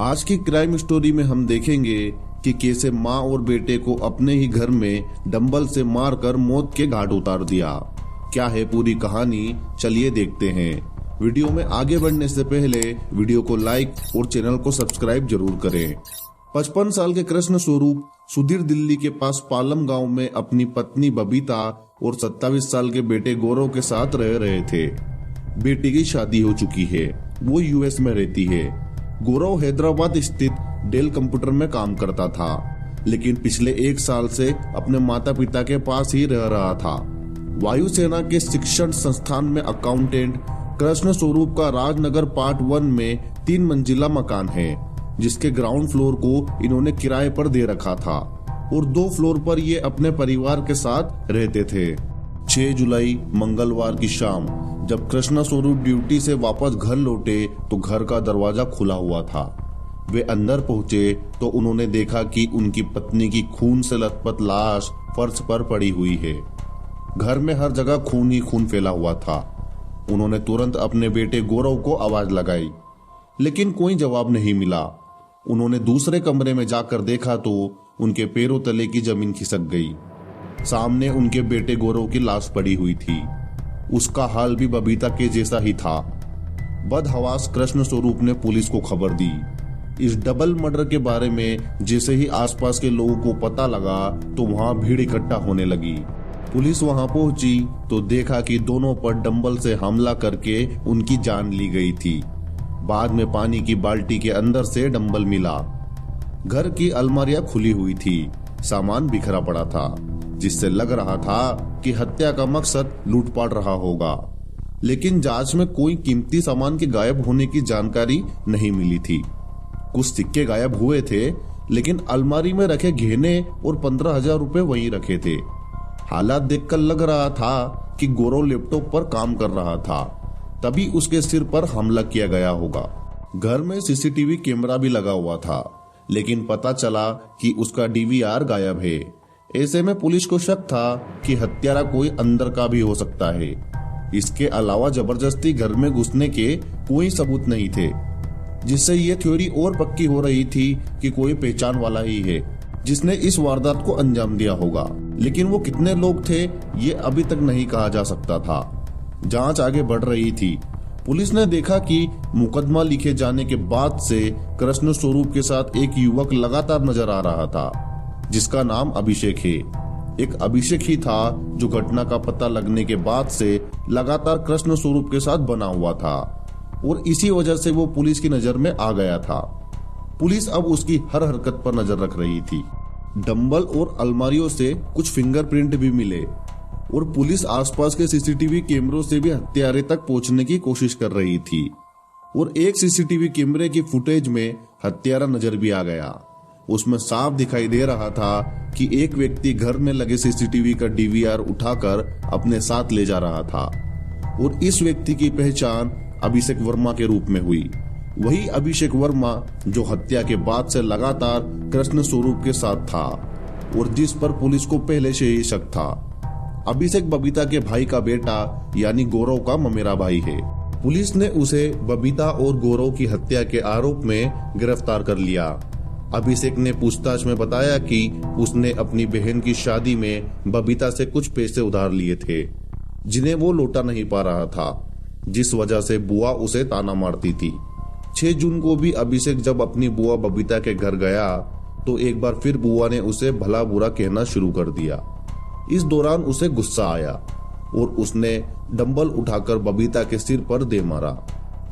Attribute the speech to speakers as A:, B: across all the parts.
A: आज की crime story में हम देखेंगे कि कैसे माँ और बेटे को अपने ही घर में डंबल से मारकर मौत के घाट उतार दिया। क्या है पूरी कहानी, चलिए देखते हैं। वीडियो में आगे बढ़ने से पहले वीडियो को लाइक और चैनल को सब्सक्राइब जरूर करें। 55 साल के कृष्ण स्वरूप सुधीर दिल्ली के पास पालम गांव में अपनी पत्नी बबीता और 27 साल के बेटे गौरव के साथ रह रहे थे। बेटी की शादी हो चुकी है, वो यूएस में रहती है। गौरव हैदराबाद स्थित डेल कंप्यूटर में काम करता था, लेकिन पिछले 1 साल से अपने माता पिता के पास ही रह रहा था। वायुसेना के शिक्षण संस्थान में अकाउंटेंट कृष्ण स्वरूप का राजनगर पार्ट 1 में 3 मंजिला मकान है, जिसके ग्राउंड फ्लोर को इन्होंने किराए पर दे रखा था और 2 फ्लोर पर ये अपने परिवार के साथ रहते थे। 6 जुलाई मंगलवार की शाम जब कृष्ण स्वरूप ड्यूटी से वापस घर लौटे तो घर का दरवाजा खुला हुआ था। वे अंदर पहुंचे तो उन्होंने देखा कि उनकी पत्नी की खून से लथपथ लाश फर्श पर पड़ी हुई है। घर में हर जगह खून ही खून फैला हुआ था। उन्होंने तुरंत अपने बेटे गौरव को आवाज लगाई, लेकिन कोई जवाब नहीं मिला। उन्होंने दूसरे कमरे में जाकर देखा तो उनके पैरों तले की जमीन खिसक गई। सामने उनके बेटे गौरव की लाश पड़ी हुई थी। उसका हाल भी बबीता के जैसा ही था। बदहवास कृष्ण स्वरूप ने पुलिस को खबर दी। इस डबल मर्डर के बारे में जैसे ही आसपास के लोगों को पता लगा तो वहां भीड़ इकट्ठा होने लगी। पुलिस वहां पहुंची तो देखा कि दोनों पर डंबल से हमला करके उनकी जान ली गई थी। बाद में पानी की बाल्टी के अंदर से डंबल मिला। घर की अलमारियां खुली हुई थी, सामान बिखरा पड़ा था, जिससे लग रहा था कि हत्या का मकसद लूटपाट रहा होगा। लेकिन जांच में कोई कीमती सामान के गायब होने की जानकारी नहीं मिली थी। कुछ सिक्के गायब हुए थे, लेकिन अलमारी में रखे गहने और 15,000 रुपए वहीं रखे थे। हालात देखकर लग रहा था कि गौरव लैपटॉप पर काम कर रहा था, तभी उसके सिर पर हमला किया गया होगा। घर में सीसीटीवी कैमरा भी लगा हुआ था, लेकिन पता चला कि उसका डीवीआर गायब है। ऐसे में पुलिस को शक था कि हत्यारा कोई अंदर का भी हो सकता है। इसके अलावा जबरदस्ती घर में घुसने के कोई सबूत नहीं थे, जिससे ये थ्योरी और पक्की हो रही थी कि कोई पहचान वाला ही है जिसने इस वारदात को अंजाम दिया होगा। लेकिन वो कितने लोग थे ये अभी तक नहीं कहा जा सकता था। जांच आगे बढ़ रही थी। पुलिस ने देखा कि मुकदमा लिखे जाने के बाद से कृष्ण स्वरूप के साथ एक युवक लगातार नजर आ रहा था, जिसका नाम अभिषेक है। एक अभिषेक ही था जो घटना का पता लगने के बाद से लगातार कृष्ण स्वरूप के साथ बना हुआ था और इसी वजह से वो पुलिस की नजर में आ गया था। पुलिस अब उसकी हर हरकत पर नजर रख रही थी। डंबल और अलमारियों से कुछ फिंगरप्रिंट भी मिले और पुलिस आसपास के सीसीटीवी कैमरों से भी हत्यारे तक पहुंचने की कोशिश कर रही थी। और एक सीसीटीवी कैमरे की फुटेज में हत्यारा नजर भी आ गया। उसमें साफ दिखाई दे रहा था कि एक व्यक्ति घर में लगे सीसीटीवी का डीवीआर उठाकर अपने साथ ले जा रहा था और इस व्यक्ति की पहचान अभिषेक वर्मा के रूप में हुई। वही अभिषेक वर्मा जो हत्या के बाद से लगातार कृष्ण स्वरूप के साथ था और जिस पर पुलिस को पहले से ही शक था। अभिषेक बबीता के भाई का बेटा यानी गौरव का ममेरा भाई है। पुलिस ने उसे बबीता और गौरव की हत्या के आरोप में गिरफ्तार कर लिया। अभिषेक ने पूछताछ में बताया कि उसने अपनी बहन की शादी में बबीता से कुछ पैसे उधार लिए थे, जिन्हें वो लौटा नहीं पा रहा था, जिस वजह से बुआ उसे ताना मारती थी। 6 जून को भी अभिषेक जब अपनी बुआ बबीता के घर गया तो एक बार फिर बुआ ने उसे भला बुरा कहना शुरू कर दिया। इस दौरान उसे गुस्सा आया और उसने डंबल उठाकर बबीता के सिर पर दे मारा,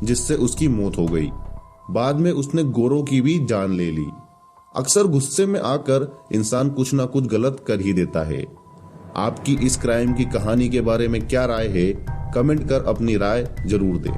A: जिससे उसकी मौत हो गई। बाद में उसने गौरव की भी जान ले ली। अक्सर गुस्से में आकर इंसान कुछ ना कुछ गलत कर ही देता है। आपकी इस क्राइम की कहानी के बारे में क्या राय है, कमेंट कर अपनी राय जरूर दें।